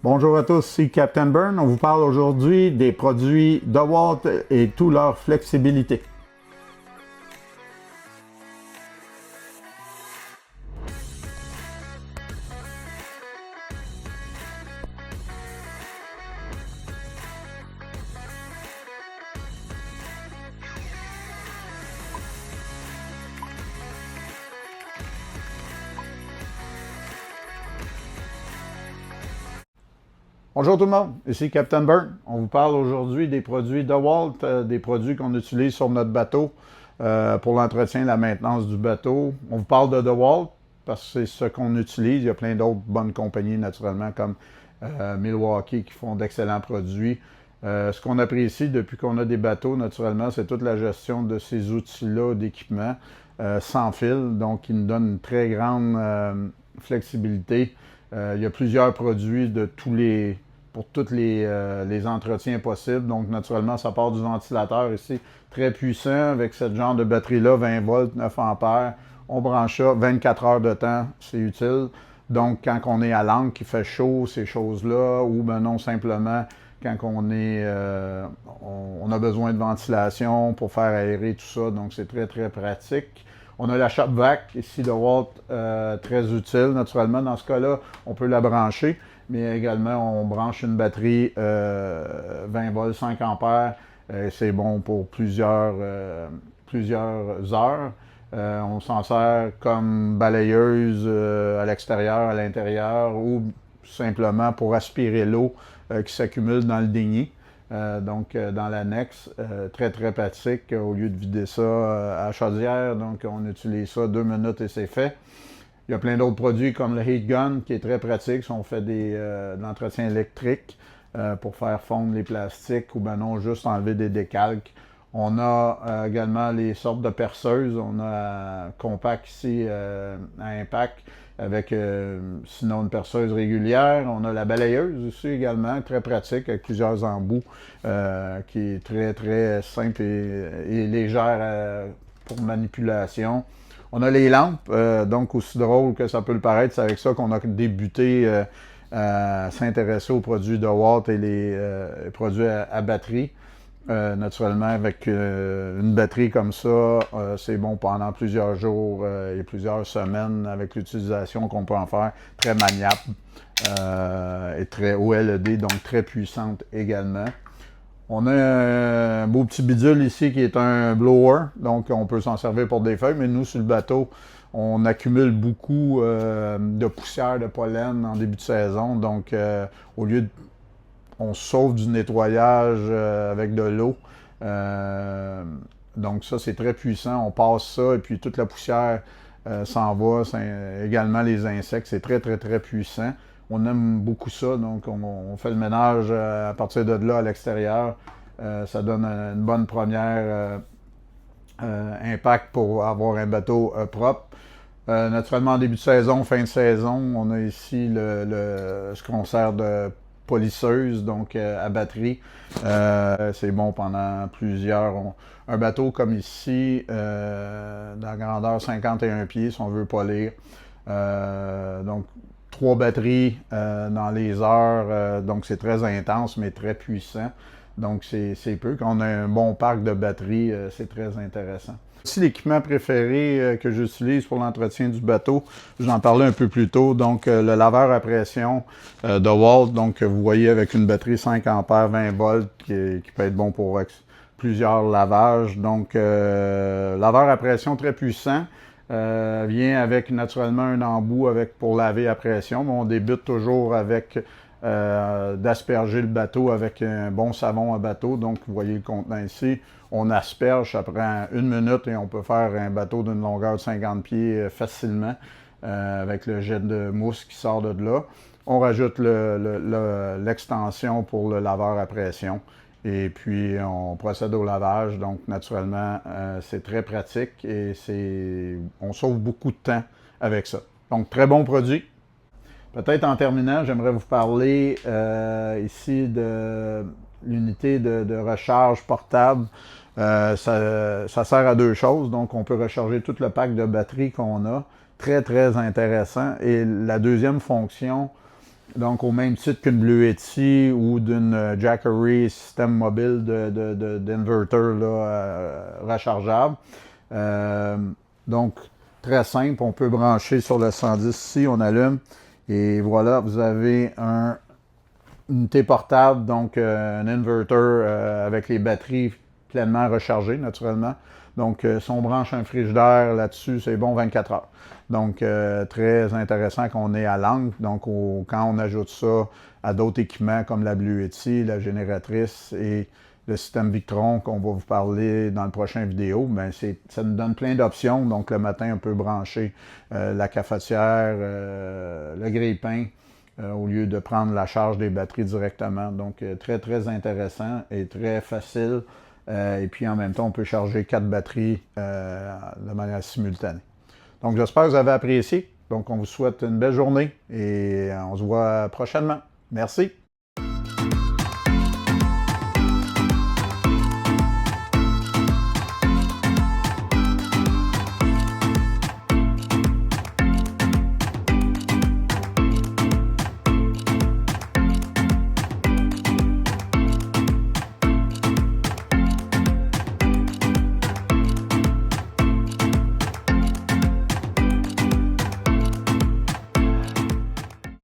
Bonjour à tous, c'est Captain Burn. On vous parle aujourd'hui des produits DeWalt et toute leur flexibilité. Bonjour tout le monde, ici Captain Burn. On vous parle aujourd'hui des produits DeWalt, des produits qu'on utilise sur notre bateau pour l'entretien et la maintenance du bateau. On vous parle de DeWalt parce que c'est ce qu'on utilise. Il y a plein d'autres bonnes compagnies naturellement comme Milwaukee qui font d'excellents produits. Ce qu'on apprécie depuis qu'on a des bateaux, naturellement, c'est toute la gestion de ces outils-là d'équipement sans fil, donc qui nous donnent une très grande flexibilité. Il y a plusieurs produits pour tous les entretiens possibles. Donc, naturellement, ça part du ventilateur ici, très puissant, avec ce genre de batterie-là, 20 volts, 9 ampères. On branche ça 24 heures de temps, c'est utile. Donc, quand on est à l'ancre, qu'il fait chaud, ces choses-là, ou ben non, simplement quand on a besoin de ventilation pour faire aérer tout ça. Donc, c'est très, très pratique. On a la Shop Vac ici de DeWalt, très utile. Naturellement, dans ce cas-là, on peut la brancher, mais également, on branche une batterie 20 volts, 5 ampères. C'est bon pour plusieurs heures. On s'en sert comme balayeuse à l'extérieur, à l'intérieur, ou simplement pour aspirer l'eau qui s'accumule dans le déni. Dans l'annexe, très très pratique au lieu de vider ça à la chaudière. Donc on utilise ça 2 minutes et c'est fait. Il y a plein d'autres produits comme le Heat Gun qui est très pratique si on fait de l'entretien électrique pour faire fondre les plastiques ou ben non, juste enlever des décalques. On a également les sortes de perceuses. On a Compact ici à impact avec sinon une perceuse régulière. On a la balayeuse aussi également, très pratique avec plusieurs embouts qui est très très simple et légère pour manipulation. On a les lampes, donc aussi drôle que ça peut le paraître, c'est avec ça qu'on a débuté à s'intéresser aux produits DeWalt et les produits à batterie. Naturellement, avec une batterie comme ça, c'est bon pendant plusieurs jours et plusieurs semaines avec l'utilisation qu'on peut en faire. Très maniable et très OLED, donc très puissante également. On a un beau petit bidule ici qui est un blower, donc on peut s'en servir pour des feuilles, mais nous, sur le bateau, on accumule beaucoup de poussière, de pollen en début de saison, donc au lieu de on sauve du nettoyage avec de l'eau. Donc ça, c'est très puissant. On passe ça et puis toute la poussière s'en va. Également les insectes, c'est très, très, très puissant. On aime beaucoup ça, donc on fait le ménage à partir de là à l'extérieur. Ça donne une bonne première impact pour avoir un bateau propre. Naturellement, en début de saison, fin de saison, on a ici ce qu'on sert de polisseuse, donc à batterie. C'est bon pendant un bateau comme ici, dans la grandeur 51 pieds, si on veut polir. Donc, 3 batteries dans les heures, donc c'est très intense, mais très puissant. Donc, c'est peu. Quand on a un bon parc de batteries, c'est très intéressant. Aussi, l'équipement préféré que j'utilise pour l'entretien du bateau, je vous en parlais un peu plus tôt, donc le laveur à pression DeWalt, donc vous voyez avec une batterie 5 ampères, 20 volts, qui peut être bon pour plusieurs lavages. Donc, laveur à pression très puissant, vient avec naturellement un embout pour laver à pression, mais on débute toujours avec d'asperger le bateau avec un bon savon à bateau. Donc, vous voyez le contenant ici. On asperge, ça prend 1 minute et on peut faire un bateau d'une longueur de 50 pieds facilement avec le jet de mousse qui sort de là. On rajoute l'extension pour le laveur à pression et puis on procède au lavage. Donc, naturellement, c'est très pratique et on sauve beaucoup de temps avec ça. Donc, très bon produit. Peut-être en terminant, j'aimerais vous parler ici de l'unité de recharge portable. Ça sert à 2 choses. Donc, on peut recharger tout le pack de batterie qu'on a. Très, très intéressant. Et la deuxième fonction Donc, au même titre qu'une Blue Yeti ou d'une Jackery système mobile d'inverter rechargeable. Donc, très simple, on peut brancher sur le 110 ici, on allume. Et voilà, vous avez une unité portable, donc un inverter avec les batteries pleinement rechargées, naturellement. Donc, si on branche un frigidaire là-dessus, c'est bon 24 heures. Donc, très intéressant qu'on est à l'angle. Donc, quand on ajoute ça à d'autres équipements comme la Blue Yeti, la génératrice et le système Victron qu'on va vous parler dans le prochain vidéo, ben ça nous donne plein d'options. Donc, le matin, on peut brancher la cafetière, le grille-pain, au lieu de prendre la charge des batteries directement. Donc, très, très intéressant et très facile. Et puis, en même temps, on peut charger 4 batteries de manière simultanée. Donc, j'espère que vous avez apprécié. Donc, on vous souhaite une belle journée et on se voit prochainement. Merci.